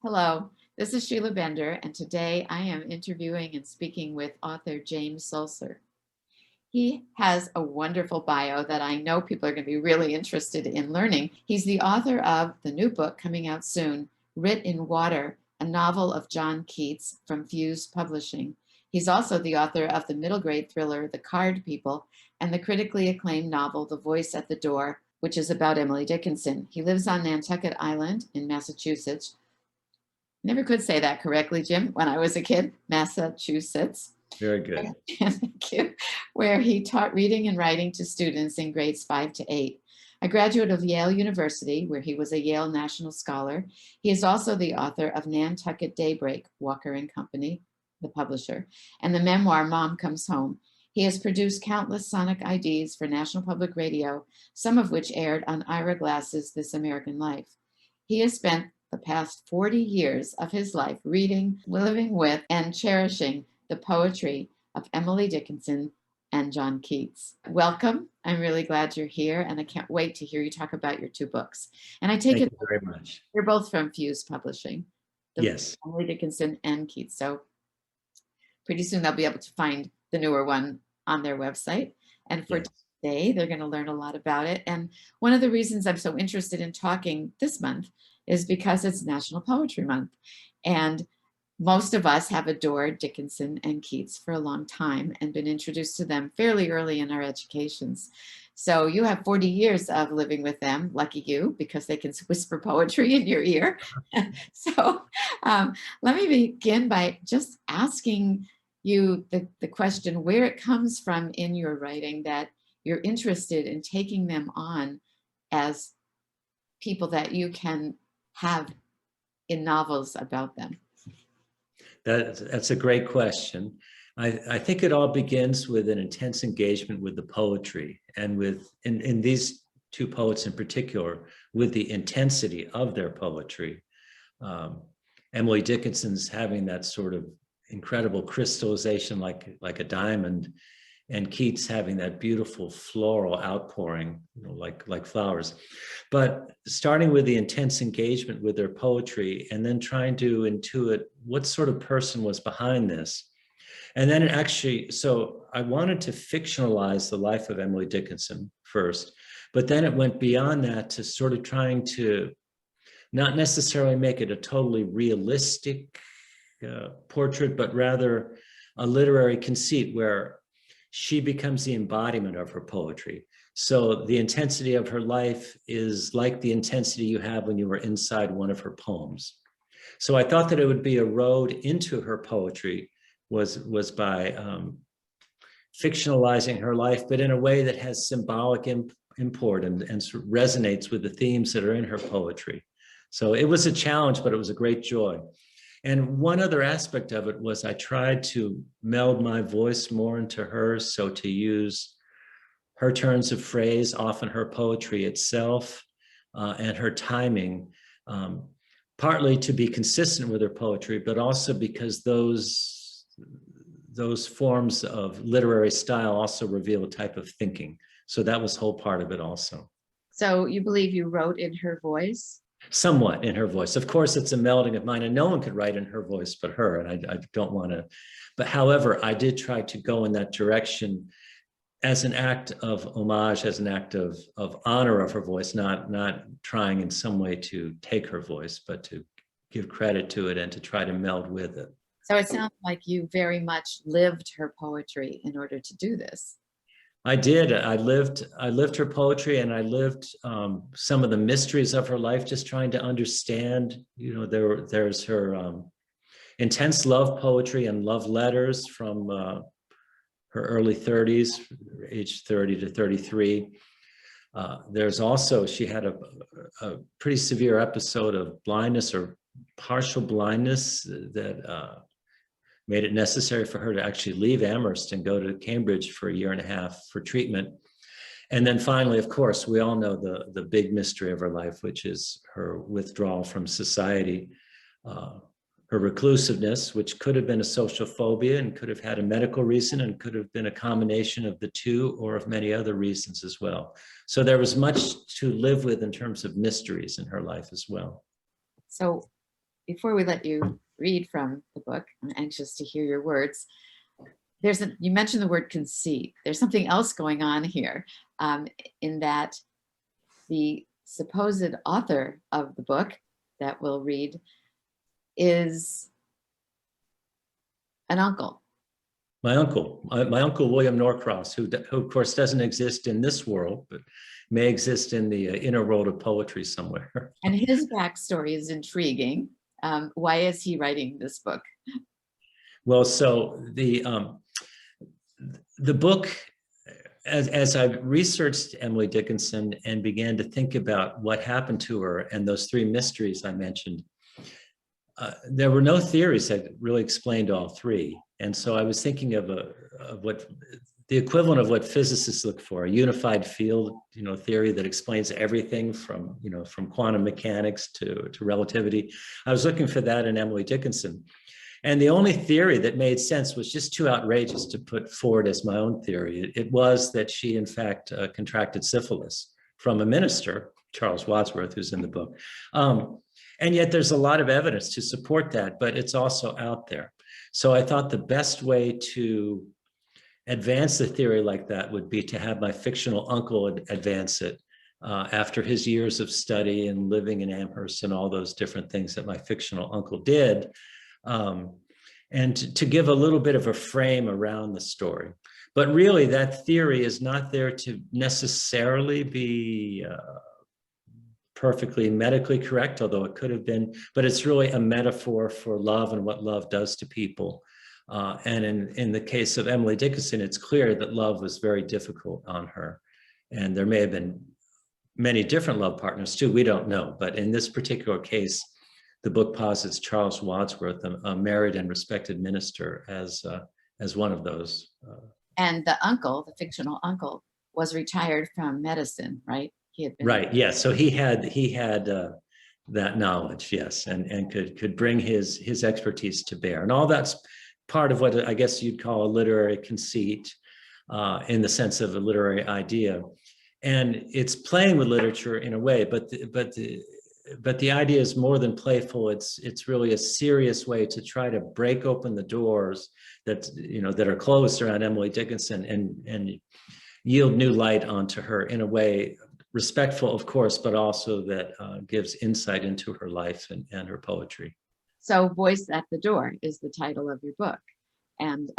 Hello, this is Sheila Bender, and today I am interviewing and speaking with author James Sulzer. He has a wonderful bio that I know people are going to be really interested in learning. He's the author of the new book coming out soon, Writ in Water, a novel of John Keats from Fuse Publishing. He's also the author of the middle grade thriller, The Card People, and the critically acclaimed novel, The Voice at the Door, which is about Emily Dickinson. He lives on Nantucket Island in Massachusetts. Never could say that correctly, Jim, when I was a kid. Massachusetts. Very good. Thank you. Where he taught reading and writing to students in grades 5 to 8. A graduate of Yale University, where he was a Yale National Scholar. He is also the author of Nantucket Daybreak, Walker and Company, the publisher, and the memoir Mom Comes Home. He has produced countless sonic IDs for National Public Radio, some of which aired on Ira Glass's This American Life. He has spent the past 40 years of his life reading, living with, and cherishing the poetry of Emily Dickinson and John Keats. Welcome. I'm really glad you're here, and I can't wait to hear you talk about your two books. And I take Thank it you very much. you're both from Fuse Publishing. Yes. Emily Dickinson and Keats. So pretty soon they'll be able to find the newer one on their website. And for today, they're going to learn a lot about it. And one of the reasons I'm so interested in talking this month is because it's National Poetry Month. And most of us have adored Dickinson and Keats for a long time and been introduced to them fairly early in our educations. So you have 40 years of living with them, lucky you, because they can whisper poetry in your ear. So let me begin by just asking you the question where it comes from in your writing that you're interested in taking them on as people that you can have in novels about them. That's a great question. I think it all begins with an intense engagement with the poetry and with, in these two poets in particular, with the intensity of their poetry. Emily Dickinson's having that sort of incredible crystallization like a diamond, and Keats having that beautiful floral outpouring, like flowers. But starting with the intense engagement with their poetry and then trying to intuit what sort of person was behind this. And then so I wanted to fictionalize the life of Emily Dickinson first, but then it went beyond that to sort of trying to not necessarily make it a totally realistic portrait, but rather a literary conceit where she becomes the embodiment of her poetry. So the intensity of her life is like the intensity you have when you were inside one of her poems. So I thought that it would be a road into her poetry was by fictionalizing her life, but in a way that has symbolic import and sort of resonates with the themes that are in her poetry. So it was a challenge, but it was a great joy. And one other aspect of it was I tried to meld my voice more into hers, so to use her turns of phrase, often her poetry itself, and her timing, partly to be consistent with her poetry, but also because those forms of literary style also reveal a type of thinking. So that was whole part of it also. So you believe you wrote in her voice? Somewhat in her voice. Of course, it's a melding of mine, and no one could write in her voice but her, and I don't want to. But however, I did try to go in that direction as an act of homage, as an act of honor of her voice, not trying in some way to take her voice, but to give credit to it and to try to meld with it. So it sounds like you very much lived her poetry in order to do this. I did. I lived her poetry, and I lived some of the mysteries of her life, just trying to understand. There's her intense love poetry and love letters from her early 30s, age 30 to 33. There's also, she had a pretty severe episode of blindness or partial blindness that made it necessary for her to actually leave Amherst and go to Cambridge for 1.5 years for treatment. And then finally, of course, we all know the big mystery of her life, which is her withdrawal from society, her reclusiveness, which could have been a social phobia and could have had a medical reason and could have been a combination of the two or of many other reasons as well. So there was much to live with in terms of mysteries in her life as well. So before we let you read from the book, I'm anxious to hear your words. You mentioned the word conceit. There's something else going on here, in that the supposed author of the book that we'll read is an uncle. My uncle William Norcross, who of course doesn't exist in this world, but may exist in the inner world of poetry somewhere. And his backstory is intriguing. Why is he writing this book? Well, so the book, as I researched Emily Dickinson and began to think about what happened to her and those three mysteries I mentioned, there were no theories that really explained all three. And so I was thinking of what the equivalent of what physicists look for, a unified field, theory that explains everything from quantum mechanics to relativity. I was looking for that in Emily Dickinson. And the only theory that made sense was just too outrageous to put forward as my own theory. It was that she, in fact, contracted syphilis from a minister, Charles Wadsworth, who's in the book. And yet there's a lot of evidence to support that, but it's also out there. So I thought the best way to advance the theory like that would be to have my fictional uncle advance it after his years of study and living in Amherst and all those different things that my fictional uncle did. And to give a little bit of a frame around the story. But really, that theory is not there to necessarily be perfectly medically correct, although it could have been, but it's really a metaphor for love and what love does to people. And in the case of Emily Dickinson, it's clear that love was very difficult on her. And there may have been many different love partners too, we don't know. But in this particular case, the book posits Charles Wadsworth, a married and respected minister, as one of those. And the uncle, the fictional uncle, was retired from medicine, right? He had been right. Yes. So he had that knowledge, yes, and could bring his expertise to bear, and all that's part of what I guess you'd call a literary conceit, in the sense of a literary idea, and it's playing with literature in a way, but the idea is more than playful. It's really a serious way to try to break open the doors that are closed around Emily Dickinson and yield new light onto her in a way respectful, of course, but also that gives insight into her life and her poetry. So Voice at the Door is the title of your book. And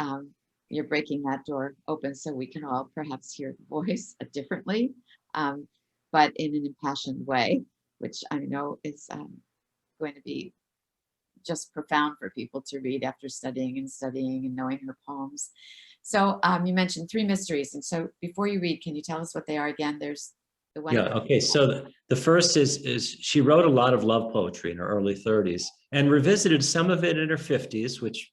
you're breaking that door open so we can all perhaps hear the voice differently, but in an impassioned way, which I know is going to be just profound for people to read after studying and knowing her poems. So you mentioned three mysteries. And so before you read, can you tell us what they are again? There's the one. Yeah, okay. So the first is she wrote a lot of love poetry in her early 30s and revisited some of it in her 50s, which,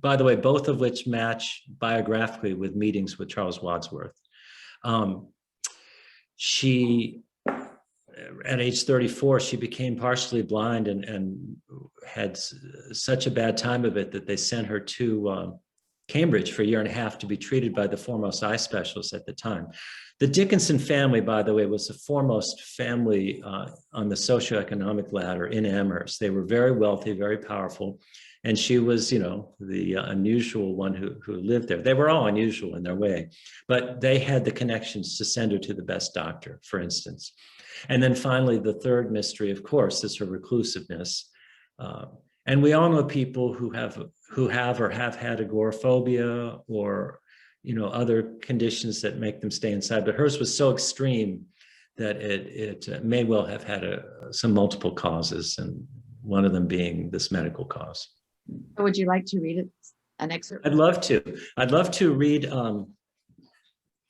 by the way, both of which match biographically with meetings with Charles Wadsworth. She, at age 34, she became partially blind and had such a bad time of it that they sent her to Cambridge for a year and a half to be treated by the foremost eye specialist at the time. The Dickinson family, by the way, was the foremost family on the socioeconomic ladder in Amherst. They were very wealthy, very powerful, and she was, the unusual one who lived there. They were all unusual in their way, but they had the connections to send her to the best doctor, for instance. And then finally, the third mystery, of course, is her reclusiveness. And we all know people who have or have had agoraphobia or other conditions that make them stay inside, but hers was so extreme that it may well have had some multiple causes, and one of them being this medical cause. Would you like to read an excerpt? I'd love to. I'd love to read.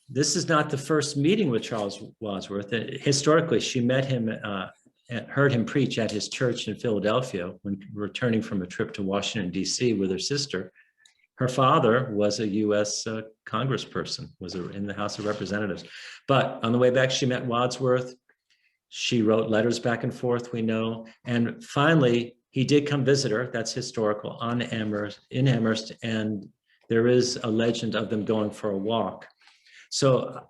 This is not the first meeting with Charles Wadsworth. Historically, she met him and heard him preach at his church in Philadelphia when returning from a trip to Washington, D.C. with her sister. Her father was a U.S. congressperson, was in the House of Representatives. But on the way back, she met Wadsworth. She wrote letters back and forth, we know. And finally, he did come visit her. That's historical, in Amherst. And there is a legend of them going for a walk. So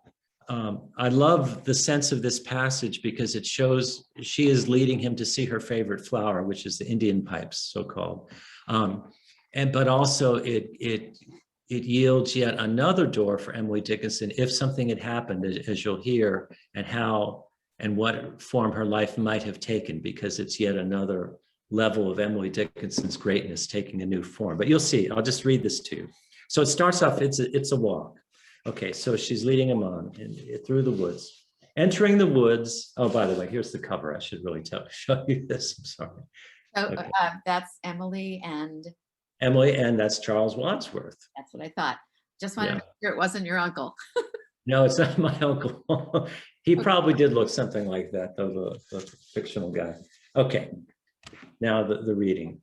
I love the sense of this passage because it shows she is leading him to see her favorite flower, which is the Indian pipes, so-called. But also it yields yet another door for Emily Dickinson if something had happened, as you'll hear, and how and what form her life might have taken, because it's yet another level of Emily Dickinson's greatness taking a new form. But you'll see, I'll just read this to you. So it starts off, it's a walk. Okay, so she's leading him on through the woods. Entering the woods, oh, by the way, here's the cover. I should really show you this, I'm sorry. So Okay. that's Emily and that's Charles Wadsworth. that's what I thought. Just wanted to Yeah. make sure it wasn't your uncle. No, it's not my uncle. He probably did look something like that, though, the fictional guy. Okay, now the reading.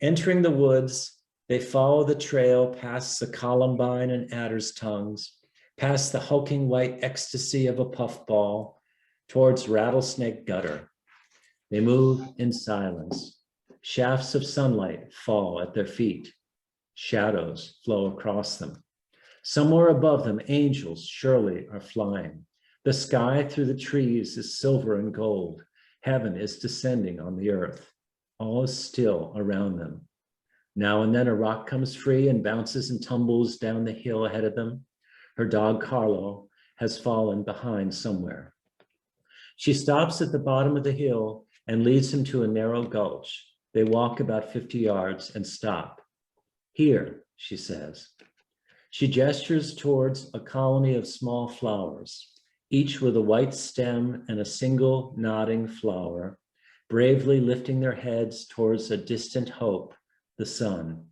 Entering the woods, they follow the trail past the columbine and adder's tongues, past the hulking white ecstasy of a puffball, towards Rattlesnake Gutter. They move in silence. Shafts of sunlight fall at their feet. Shadows flow across them. Somewhere above them, angels surely are flying. The sky through the trees is silver and gold. Heaven is descending on the earth. All is still around them. Now and then a rock comes free and bounces and tumbles down the hill ahead of them. Her dog Carlo has fallen behind somewhere. She stops at the bottom of the hill and leads him to a narrow gulch. They walk about 50 yards and stop. Here, she says. She gestures towards a colony of small flowers, each with a white stem and a single nodding flower, bravely lifting their heads towards a distant hope, the sun.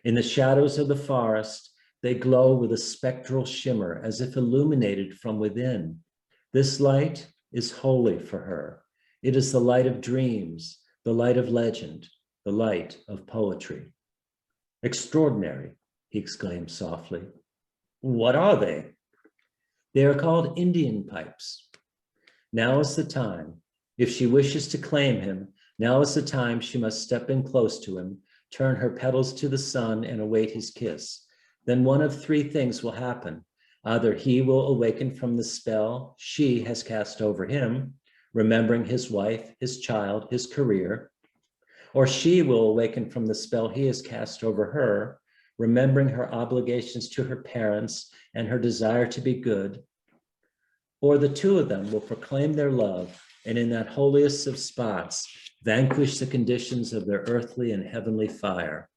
In the shadows of the forest, they glow with a spectral shimmer as if illuminated from within. This light is holy for her. It is the light of dreams, the light of legend, the light of poetry. Extraordinary, he exclaimed softly. What are they? They are called Indian pipes. Now is the time. If she wishes to claim him, now is the time she must step in close to him, turn her petals to the sun and await his kiss. Then one of three things will happen. Either he will awaken from the spell she has cast over him, remembering his wife, his child, his career, or she will awaken from the spell he has cast over her, remembering her obligations to her parents and her desire to be good, or the two of them will proclaim their love and in that holiest of spots, vanquish the conditions of their earthly and heavenly fire.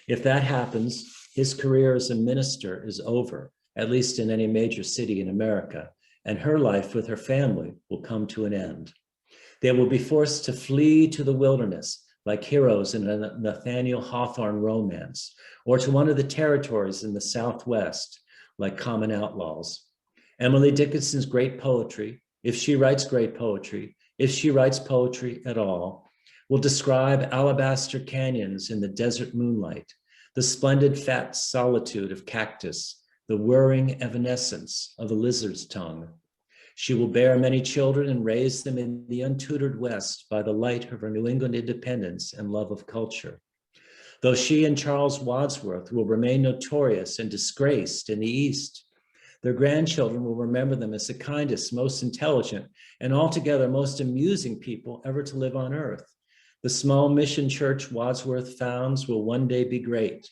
If that happens, his career as a minister is over, at least in any major city in America, and her life with her family will come to an end. They will be forced to flee to the wilderness, like heroes in a Nathaniel Hawthorne romance, or to one of the territories in the Southwest, like common outlaws. Emily Dickinson's great poetry, if she writes great poetry, if she writes poetry at all, will describe alabaster canyons in the desert moonlight, the splendid fat solitude of cactus, the whirring evanescence of a lizard's tongue. She will bear many children and raise them in the untutored West by the light of her New England independence and love of culture. Though she and Charles Wadsworth will remain notorious and disgraced in the East, their grandchildren will remember them as the kindest, most intelligent, and altogether most amusing people ever to live on earth. The small mission church Wadsworth founds will one day be great.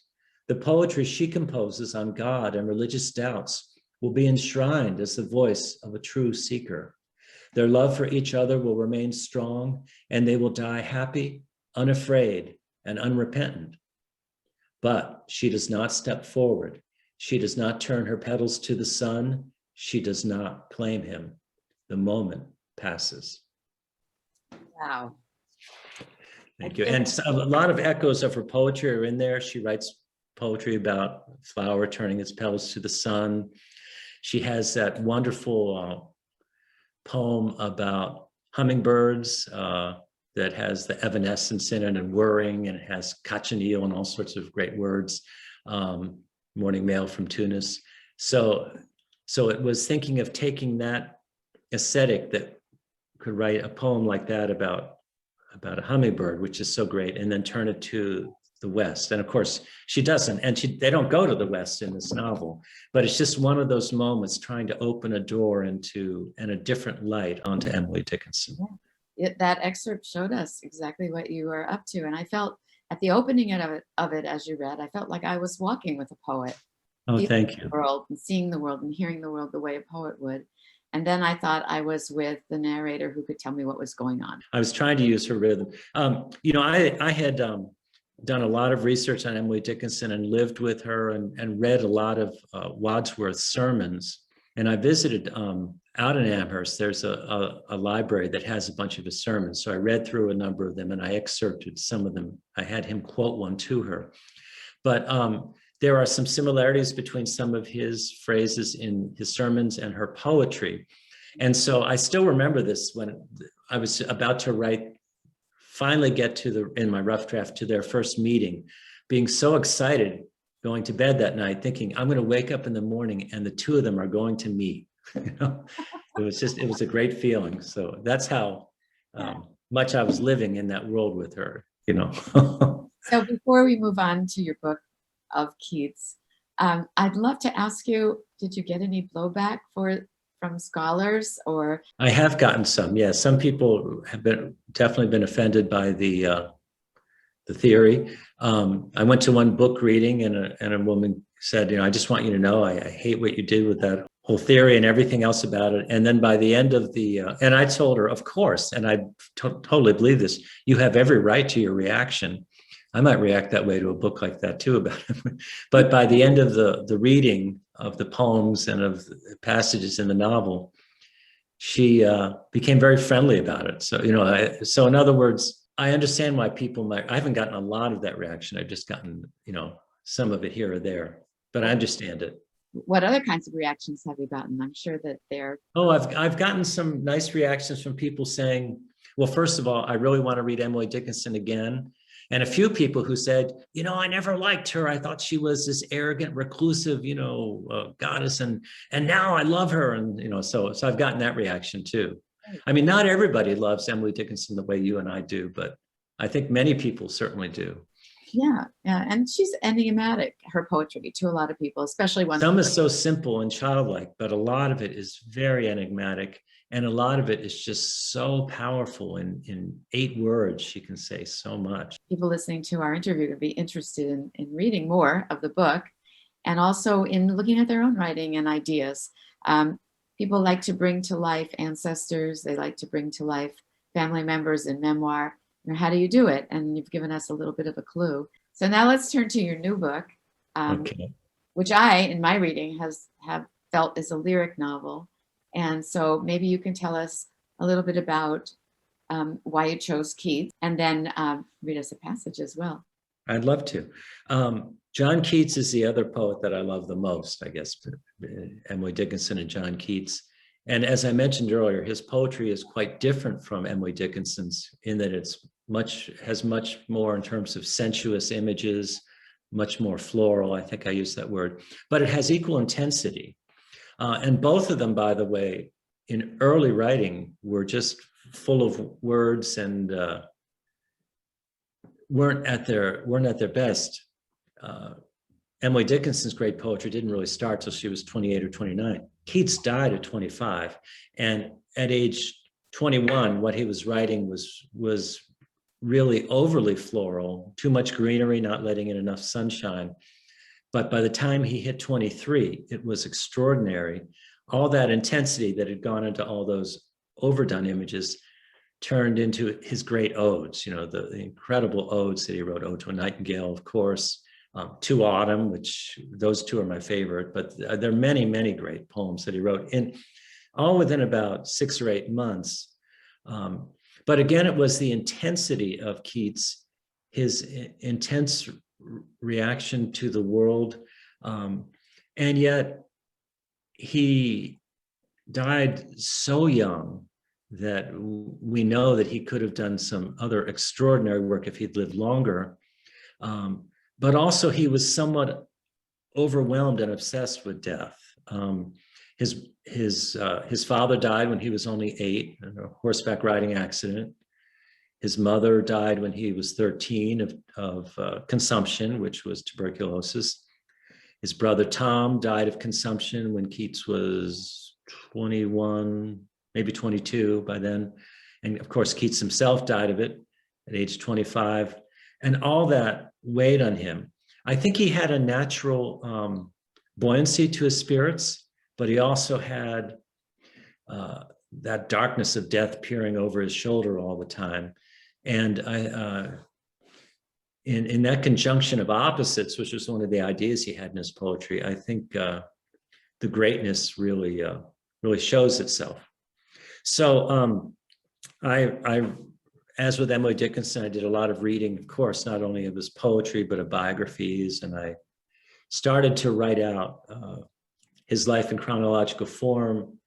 The poetry she composes on God and religious doubts will be enshrined as the voice of a true seeker. Their love for each other will remain strong, and they will die happy, unafraid, and unrepentant. But she does not step forward. She does not turn her petals to the sun. She does not claim him. The moment passes. Wow. Thank you. And a lot of echoes of her poetry are in there. She writes poetry about flower turning its petals to the sun. She has that wonderful poem about hummingbirds that has the evanescence in it and whirring, and it has cochineal and all sorts of great words. Morning Mail from Tunis. So it was thinking of taking that aesthetic that could write a poem like that about a hummingbird, which is so great, and then turn it to the West. And of course, she doesn't. And they don't go to the West in this novel. But it's just one of those moments trying to open a door into and a different light onto Emily Dickinson. That excerpt showed us exactly what you were up to. And I felt at the opening of it, as you read, I felt like I was walking with a poet. Oh, thank you. The world and seeing the world and hearing the world the way a poet would. And then I thought I was with the narrator who could tell me what was going on. I was trying to use her rhythm. I had done a lot of research on Emily Dickinson and lived with her and read a lot of Wadsworth's sermons. And I visited out in Amherst, there's a library that has a bunch of his sermons. So I read through a number of them and I excerpted some of them. I had him quote one to her. But there are some similarities between some of his phrases in his sermons and her poetry. And so I still remember this when I was about to finally get in my rough draft to their first meeting, being so excited, going to bed that night, thinking I'm going to wake up in the morning and the two of them are going to meet. It was a great feeling. So that's how much I was living in that world with her, So before we move on to your book of Keats, I'd love to ask you, did you get any blowback from scholars or? I have gotten some, yes. Some people have definitely been offended by the theory. I went to one book reading and a woman said, I just want you to know, I hate what you did with that whole theory and everything else about it. And then by the end of and I told her, of course, and I totally believe this, you have every right to your reaction. I might react that way to a book like that too about it. But by the end of the reading of the poems and of the passages in the novel, she became very friendly about it. So, so in other words, I understand why people I haven't gotten a lot of that reaction. I've just gotten, some of it here or there, but I understand it. What other kinds of reactions have you gotten? I'm sure that they're. Oh, I've gotten some nice reactions from people saying, well, first of all, I really want to read Emily Dickinson again. And a few people who said, I never liked her. I thought she was this arrogant, reclusive, goddess. And now I love her. And, so I've gotten that reaction too. I mean, not everybody loves Emily Dickinson the way you and I do, but I think many people certainly do. Yeah. And she's enigmatic, her poetry, to a lot of people, especially when some is so simple and childlike, but a lot of it is very enigmatic. And a lot of it is just so powerful. In 8 words, she can say so much. People listening to our interview would be interested in reading more of the book and also in looking at their own writing and ideas. People like to bring to life ancestors. They like to bring to life family members in memoir. How do you do it? And you've given us a little bit of a clue. So now let's turn to your new book, which I, in my reading, have felt is a lyric novel. And so maybe you can tell us a little bit about why you chose Keats, and then read us a passage as well. I'd love to. John Keats is the other poet that I love the most, I guess, Emily Dickinson and John Keats. And as I mentioned earlier, his poetry is quite different from Emily Dickinson's in that has much more in terms of sensuous images, much more floral, I think I used that word, but it has equal intensity. And both of them, by the way, in early writing were just full of words and weren't at their best. Emily Dickinson's great poetry didn't really start till she was 28 or 29. Keats died at 25, and at age 21, what he was writing was really overly floral, too much greenery, not letting in enough sunshine. But by the time he hit 23, it was extraordinary. All that intensity that had gone into all those overdone images turned into his great odes, the incredible odes that he wrote, Ode to a Nightingale, of course, To Autumn, which those two are my favorite, but there are many, many great poems that he wrote all within about 6 or 8 months. But again, it was the intensity of Keats, his intense reaction to the world. And yet he died so young that we know that he could have done some other extraordinary work if he'd lived longer. But also he was somewhat overwhelmed and obsessed with death. His father died when he was only 8 in a horseback riding accident. His mother died when he was 13 of consumption, which was tuberculosis. His brother Tom died of consumption when Keats was 21, maybe 22 by then. And of course, Keats himself died of it at age 25. And all that weighed on him. I think he had a natural buoyancy to his spirits, but he also had that darkness of death peering over his shoulder all the time. And in that conjunction of opposites, which was one of the ideas he had in his poetry, I think the greatness really shows itself. So as with Emily Dickinson, I did a lot of reading, of course, not only of his poetry, but of biographies. And I started to write out his life in chronological form,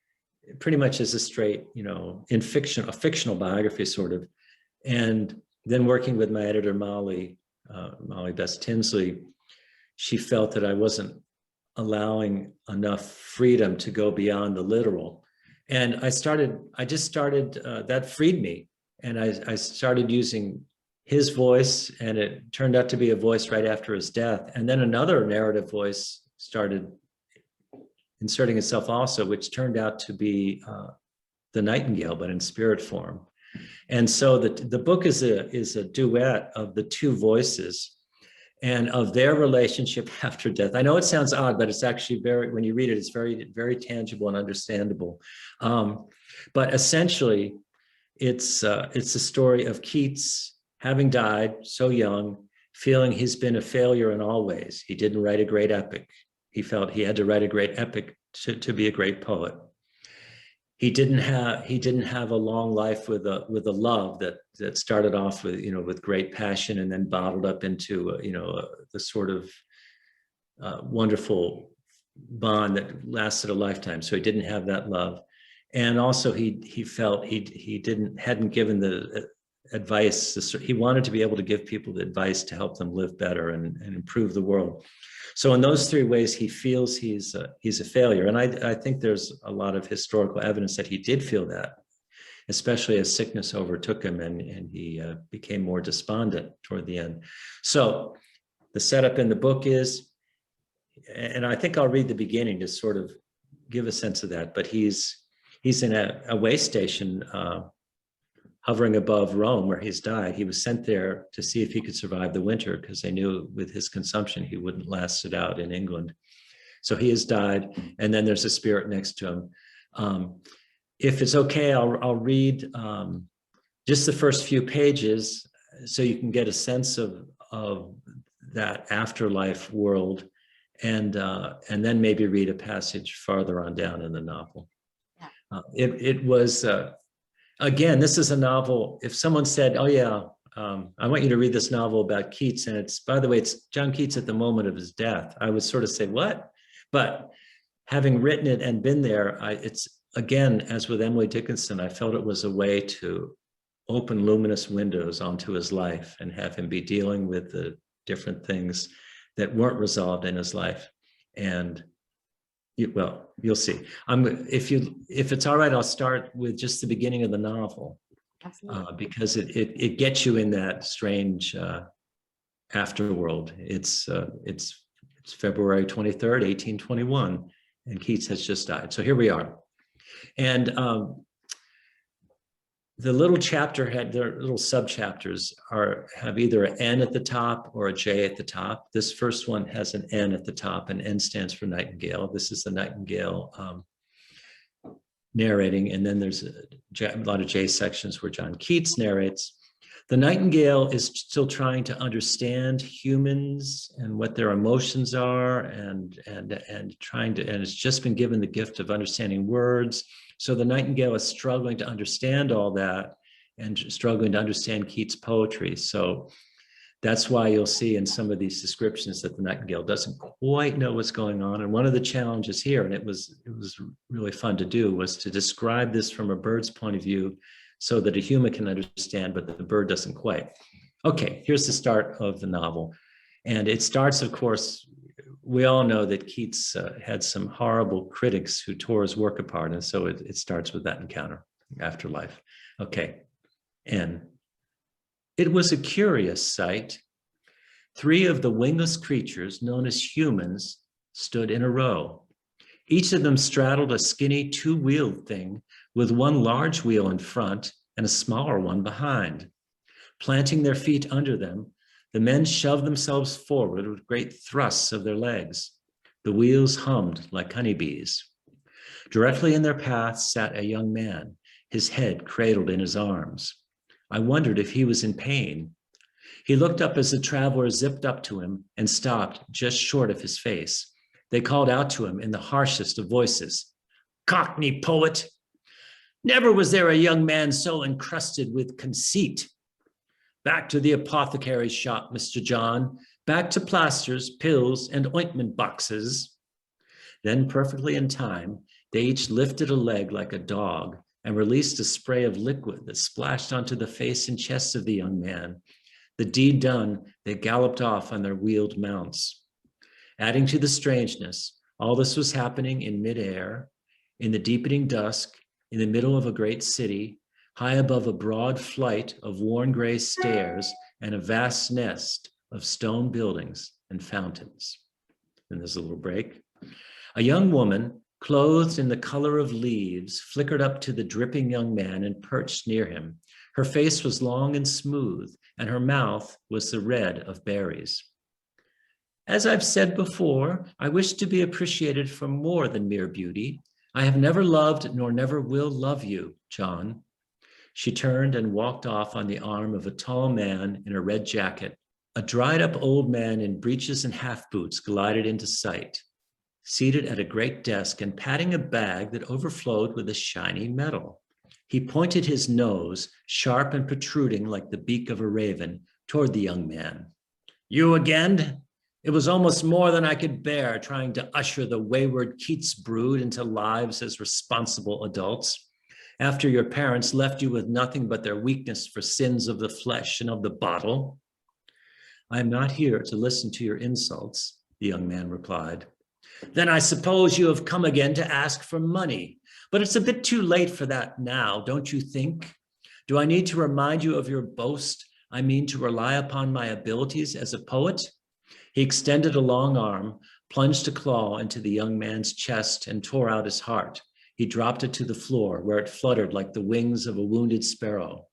pretty much as a straight, in fiction, a fictional biography sort of. And then working with my editor, Molly Best Tinsley, she felt that I wasn't allowing enough freedom to go beyond the literal. And that freed me. And I started using his voice, and it turned out to be a voice right after his death. And then another narrative voice started inserting itself also, which turned out to be the nightingale, but in spirit form. And so the book is a duet of the two voices and of their relationship after death. I know it sounds odd, but it's actually when you read it, it's very, very tangible and understandable. But essentially, it's a story of Keats having died so young, feeling he's been a failure in all ways. He didn't write a great epic. He felt he had to write a great epic to be a great poet. He didn't have a long life with a love that started off with great passion and then bottled up into the sort of wonderful bond that lasted a lifetime. So he didn't have that love, and also he felt he hadn't given the advice. He wanted to be able to give people the advice to help them live better and improve the world. So in those three ways, he feels he's a failure. And I think there's a lot of historical evidence that he did feel that, especially as sickness overtook him and he became more despondent toward the end. So the setup in the book is, and I think I'll read the beginning to sort of give a sense of that, but he's in a way station hovering above Rome where he's died. He was sent there to see if he could survive the winter because they knew with his consumption, he wouldn't last it out in England. So he has died. And then there's a spirit next to him. If it's okay, I'll read just the first few pages so you can get a sense of that afterlife world, and then maybe read a passage farther on down in the novel. It was, again, this is a novel. If someone said, oh yeah, I want you to read this novel about Keats, and by the way, it's John Keats at the moment of his death, I would sort of say, what? But having written it and been there, it's, again, as with Emily Dickinson, I felt it was a way to open luminous windows onto his life and have him be dealing with the different things that weren't resolved in his life. And you'll see. If it's all right, I'll start with just the beginning of the novel, because it gets you in that strange afterworld. It's February 23rd, 1821, and Keats has just died. So here we are, and the little chapter their little subchapters have either an N at the top or a J at the top. This first one has an N at the top, and N stands for Nightingale. This is the Nightingale narrating, and then there's a lot of J sections where John Keats narrates. The Nightingale is still trying to understand humans and what their emotions are, and it's just been given the gift of understanding words. So the Nightingale is struggling to understand all that and struggling to understand Keats' poetry. So that's why you'll see in some of these descriptions that the Nightingale doesn't quite know what's going on. And one of the challenges here, and it was really fun to do, was to describe this from a bird's point of view so that a human can understand, but the bird doesn't quite. Okay, here's the start of the novel. And it starts, of course, we all know that Keats had some horrible critics who tore his work apart. And so it starts with that encounter, afterlife. Okay, N. It was a curious sight. 3 of the wingless creatures known as humans stood in a row. Each of them straddled a skinny 2-wheeled thing with one large wheel in front and a smaller one behind. Planting their feet under them, the men shoved themselves forward with great thrusts of their legs. The wheels hummed like honeybees. Directly in their path sat a young man, his head cradled in his arms. I wondered if he was in pain. He looked up as the travelers zipped up to him and stopped just short of his face. They called out to him in the harshest of voices, "Cockney poet! Never was there a young man so encrusted with conceit. Back to the apothecary's shop, Mr. John. Back to plasters, pills, and ointment boxes." Then, perfectly in time, they each lifted a leg like a dog and released a spray of liquid that splashed onto the face and chest of the young man. The deed done, they galloped off on their wheeled mounts. Adding to the strangeness, all this was happening in midair, in the deepening dusk, in the middle of a great city, high above a broad flight of worn gray stairs and a vast nest of stone buildings and fountains. And there's a little break. A young woman, clothed in the color of leaves, flickered up to the dripping young man and perched near him. Her face was long and smooth, and her mouth was the red of berries. As I've said before, I wish to be appreciated for more than mere beauty. I have never loved nor never will love you, John. She turned and walked off on the arm of a tall man in a red jacket. A dried-up old man in breeches and half boots glided into sight, seated at a great desk and patting a bag that overflowed with a shiny metal. He pointed his nose, sharp and protruding like the beak of a raven, toward the young man. "You again? It was almost more than I could bear, trying to usher the wayward Keats brood into lives as responsible adults, after your parents left you with nothing but their weakness for sins of the flesh and of the bottle." "I am not here to listen to your insults," the young man replied. "Then I suppose you have come again to ask for money. But it's a bit too late for that now, don't you think? Do I need to remind you of your boast? I mean to rely upon my abilities as a poet?" He extended a long arm, plunged a claw into the young man's chest, and tore out his heart. He dropped it to the floor, where it fluttered like the wings of a wounded sparrow.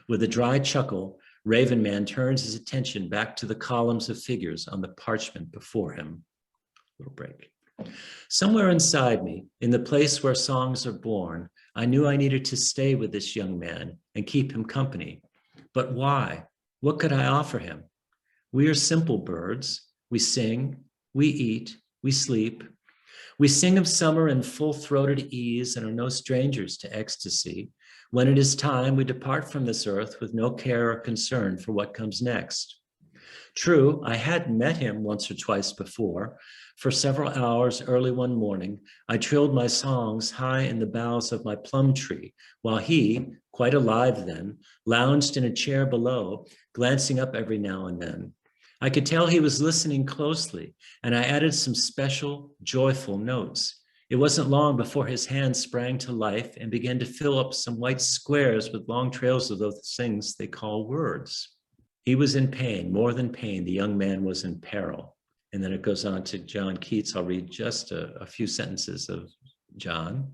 With a dry chuckle, Raven Man turned his attention back to the columns of figures on the parchment before him. Little break. Somewhere inside me, in the place where songs are born, I knew I needed to stay with this young man and keep him company. But why? What could I offer him? We are simple birds. We sing, we eat, we sleep. We sing of summer in full-throated ease and are no strangers to ecstasy. When it is time, we depart from this earth with no care or concern for what comes next. True, I had met him once or twice before. For several hours early one morning, I trilled my songs high in the boughs of my plum tree, while he, quite alive then, lounged in a chair below, glancing up every now and then. I could tell he was listening closely, and I added some special, joyful notes. It wasn't long before his hand sprang to life and began to fill up some white squares with long trails of those things they call words. He was in pain, more than pain. The young man was in peril. And then it goes on to John Keats. I'll read just a few sentences of John.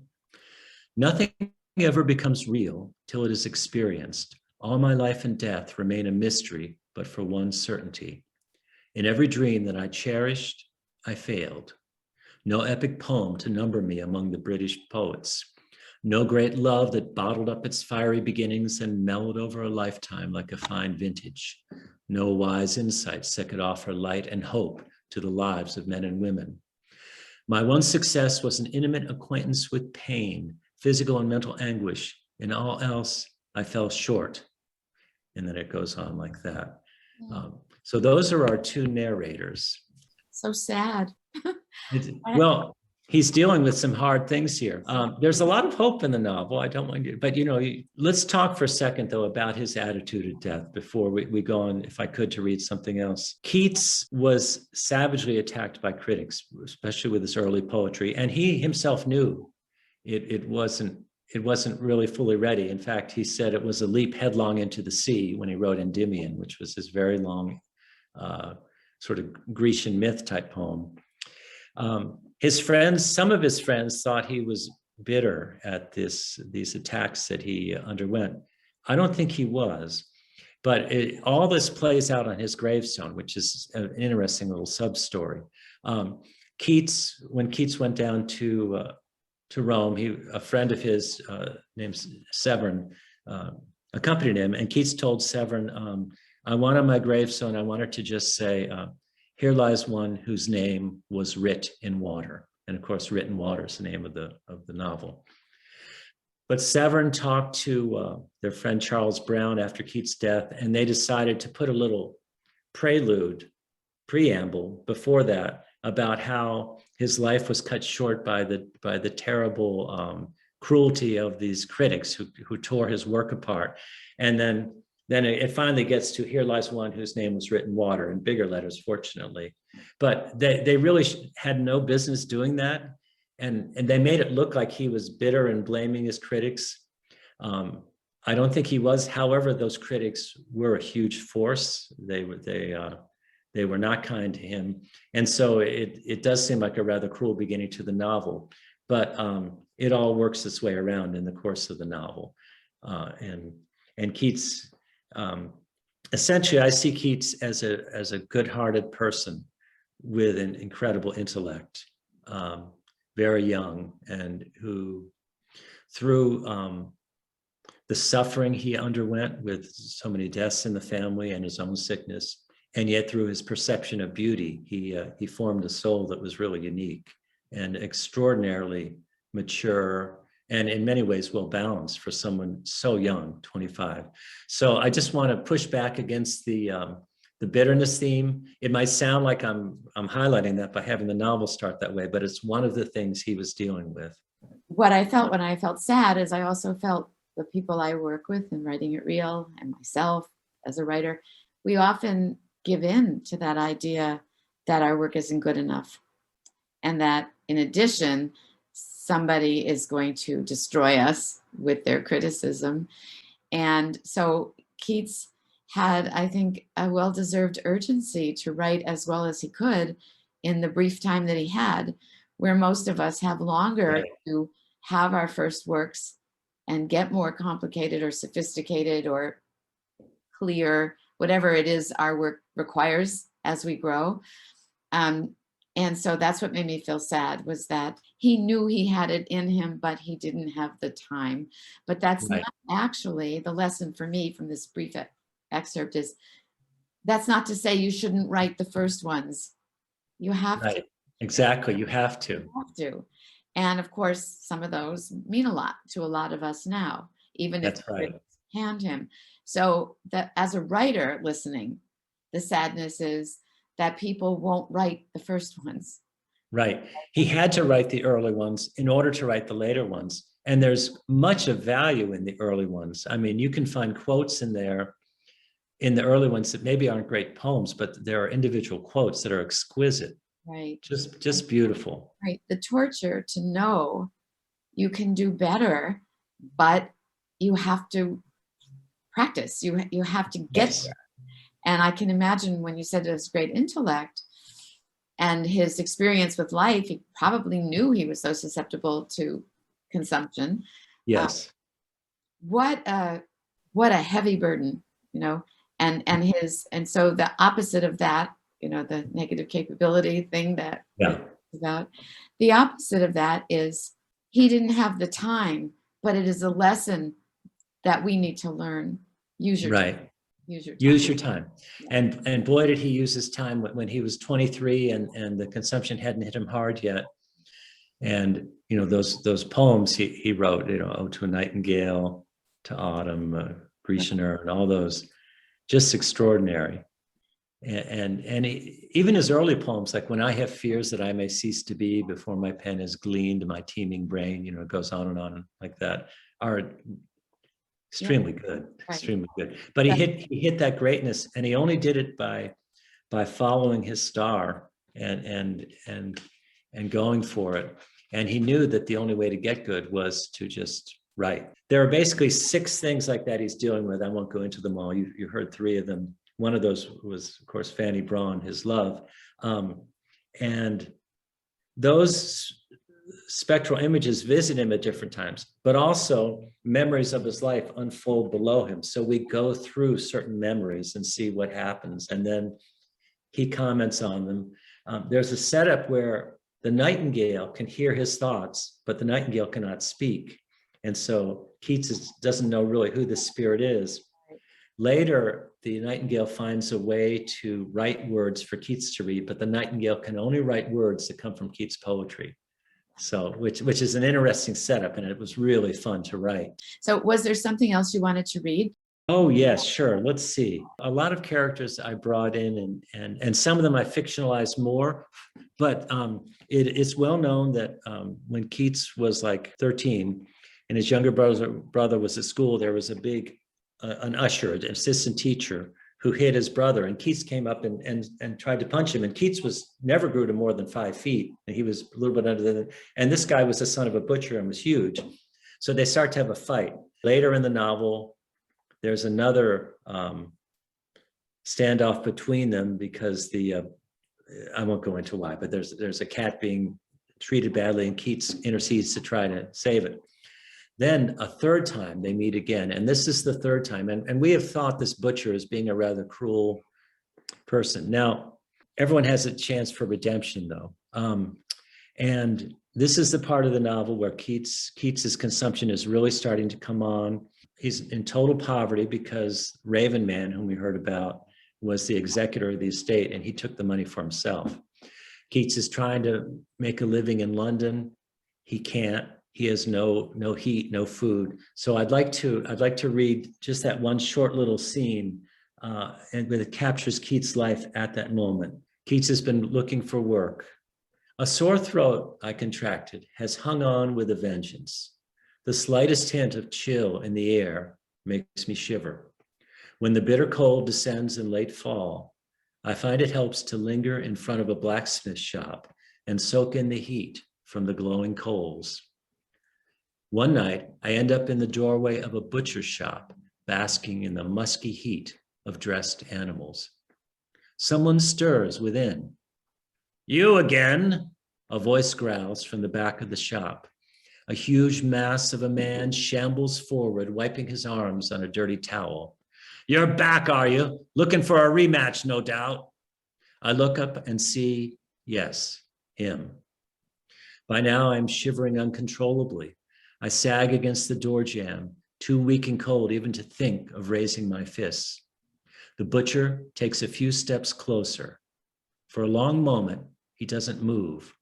"Nothing ever becomes real till it is experienced. All my life and death remain a mystery, but for one certainty. In every dream that I cherished, I failed. No epic poem to number me among the British poets. No great love that bottled up its fiery beginnings and mellowed over a lifetime like a fine vintage. No wise insights that could offer light and hope to the lives of men and women. My one success was an intimate acquaintance with pain, physical and mental anguish. In all else, I fell short." And then it goes on like that. So those are our two narrators. So sad. Well, he's dealing with some hard things here. There's a lot of hope in the novel. I don't want you, but let's talk for a second though about his attitude at death before we go on, if I could, to read something else. Keats was savagely attacked by critics, especially with his early poetry, and he himself knew it wasn't it wasn't really fully ready. In fact, he said it was a leap headlong into the sea when he wrote Endymion, which was his very long sort of Grecian myth type poem. His friends, some of his friends thought he was bitter at these attacks that he underwent. I don't think he was, but all this plays out on his gravestone, which is an interesting little sub-story. Keats, when Keats went down to Rome, a friend of his named Severin accompanied him, and Keats told Severin, I want on my gravestone, I wanted to just say, here lies one whose name was writ in water. And of course, Writ in Water is the name of the novel. But Severin talked to their friend Charles Brown after Keats' death, and they decided to put a little preamble before that about how his life was cut short by the terrible cruelty of these critics who tore his work apart. And then it finally gets to here lies one whose name was writ in water, in bigger letters, fortunately. But they really had no business doing that. And they made it look like he was bitter and blaming his critics. I don't think he was. However, those critics were a huge force. They were not kind to him. And so it does seem like a rather cruel beginning to the novel, but it all works its way around in the course of the novel. And Keats, essentially, I see Keats as a good-hearted person with an incredible intellect, very young, and who, through the suffering he underwent with so many deaths in the family and his own sickness, and yet through his perception of beauty, he formed a soul that was really unique and extraordinarily mature, and in many ways well-balanced for someone so young, 25. So I just want to push back against the bitterness theme. It might sound like I'm highlighting that by having the novel start that way, but it's one of the things he was dealing with. What I felt when I felt sad is I also felt the people I work with in Writing It Real, and myself as a writer, we often give in to that idea that our work isn't good enough, and that in addition, somebody is going to destroy us with their criticism. And so Keats had, I think, a well-deserved urgency to write as well as he could in the brief time that he had, where most of us have longer Right. to have our first works and get more complicated or sophisticated or clear, whatever it is our work requires as we grow. And so that's what made me feel sad, was that he knew he had it in him, but he didn't have the time. But that's Right. not actually the lesson for me from this brief excerpt. Is that's not to say you shouldn't write the first ones. You have Right. to. Exactly. You have to. You have to. And of course, some of those mean a lot to a lot of us now, even if That's right. hand him. So that as a writer listening, the sadness is that people won't write the first ones. Right. He had to write the early ones in order to write the later ones. And there's much of value in the early ones. I mean, you can find quotes in there in the early ones that maybe aren't great poems, but there are individual quotes that are exquisite. Right. Just beautiful. Right. The torture to know you can do better, but you have to practice. You have to get Yes. there. And I can imagine when you said his great intellect and his experience with life, he probably knew he was so susceptible to consumption. Yes. What a heavy burden, you know, and so the opposite of that, you know, the negative capability thing that Yeah. about, the opposite of that is he didn't have the time, but it is a lesson that we need to learn. Use your Right. time. Use your time. Use your time. And boy, did he use his time when he was 23 and the consumption hadn't hit him hard yet. And, you know, those poems he wrote, you know, Ode to a Nightingale, to Autumn, Grecian Urn, all those, just extraordinary. And even his early poems, like When I Have Fears That I May Cease to Be Before My Pen Has Gleaned My Teeming Brain, you know, it goes on like that, are extremely good, extremely good. But he hit that greatness, and he only did it by following his star and going for it. And he knew that the only way to get good was to just Right. There are basically 6 things like that he's dealing with. I won't go into them all. You heard 3 of them. One of those was, of course, Fanny Braun, his love. And those spectral images visit him at different times, but also memories of his life unfold below him. So we go through certain memories and see what happens. And then he comments on them. There's a setup where the nightingale can hear his thoughts, but the nightingale cannot speak. And so Keats doesn't know really who the spirit is. Later, the nightingale finds a way to write words for Keats to read, but the nightingale can only write words that come from Keats' poetry. So, which is an interesting setup, and it was really fun to write. So was there something else you wanted to read? Oh, yes, sure. Let's see. A lot of characters I brought in, and some of them I fictionalized more, but it's well known that when Keats was like 13 and his younger brother was at school, there was a big, an usher, an assistant teacher who hit his brother, and Keats came up and tried to punch him. And Keats never grew to more than 5 feet, and he was a little bit under the, and this guy was the son of a butcher and was huge. So they start to have a fight. Later in the novel, there's another standoff between them because I won't go into why, but there's a cat being treated badly, and Keats intercedes to try to save it. Then a third time they meet again, and this is the third time. And we have thought this butcher as being a rather cruel person. Now, everyone has a chance for redemption, though. And this is the part of the novel where Keats's consumption is really starting to come on. He's in total poverty because Raven Man, whom we heard about, was the executor of the estate, and he took the money for himself. Keats is trying to make a living in London. He can't. He has no heat, no food. So I'd like to read just that one short little scene, and it captures Keats' life at that moment. Keats has been looking for work. A sore throat I contracted has hung on with a vengeance. The slightest hint of chill in the air makes me shiver. When the bitter cold descends in late fall, I find it helps to linger in front of a blacksmith shop and soak in the heat from the glowing coals. One night, I end up in the doorway of a butcher's shop, basking in the musky heat of dressed animals. Someone stirs within. You again, a voice growls from the back of the shop. A huge mass of a man shambles forward, wiping his arms on a dirty towel. You're back, are you? Looking for a rematch, no doubt. I look up and see, yes, him. By now, I'm shivering uncontrollably. I sag against the door jamb, too weak and cold even to think of raising my fists. The butcher takes a few steps closer. For a long moment, he doesn't move.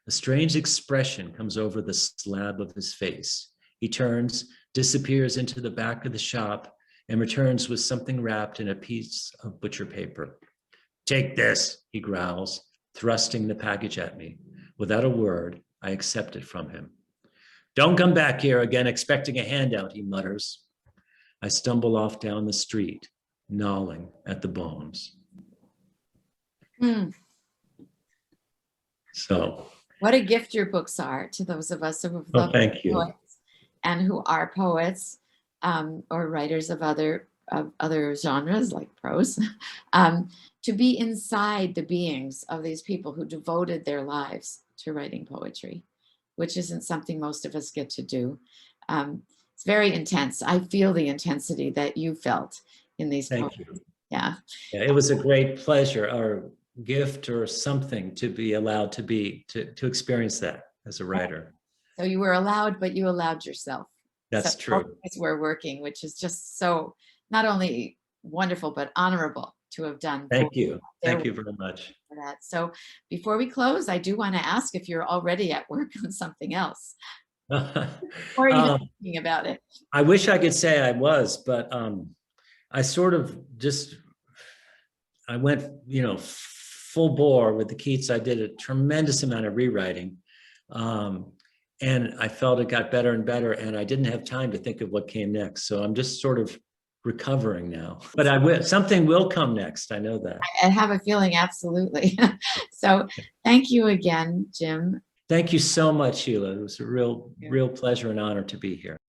A strange expression comes over the slab of his face. He turns, disappears into the back of the shop, and returns with something wrapped in a piece of butcher paper. Take this, he growls, thrusting the package at me. Without a word, I accept it from him. Don't come back here again expecting a handout, he mutters. I stumble off down the street, gnawing at the bones. So. What a gift your books are to those of us who have loved poets and who are poets or writers of other genres like prose, to be inside the beings of these people who devoted their lives to writing poetry, which isn't something most of us get to do. It's very intense. I feel the intensity that you felt in these poems. Thank you. Yeah, it was a great pleasure or gift or something to be allowed to experience that as a writer. So you were allowed, but you allowed yourself. That's true. We're working, which is just so not only wonderful, but honorable to have done. Thank you. Thank you very much. For that. So before we close, I do want to ask if you're already at work on something else. Or even thinking about it. I wish I could say I was, but I sort of I went, full bore with the Keats. I did a tremendous amount of rewriting. And I felt it got better and better, and I didn't have time to think of what came next. So I'm just sort of recovering now, but something will come next. I know that. I have a feeling, absolutely. So thank you again, Jim. Thank you so much, Sheila. It was a real pleasure and honor to be here.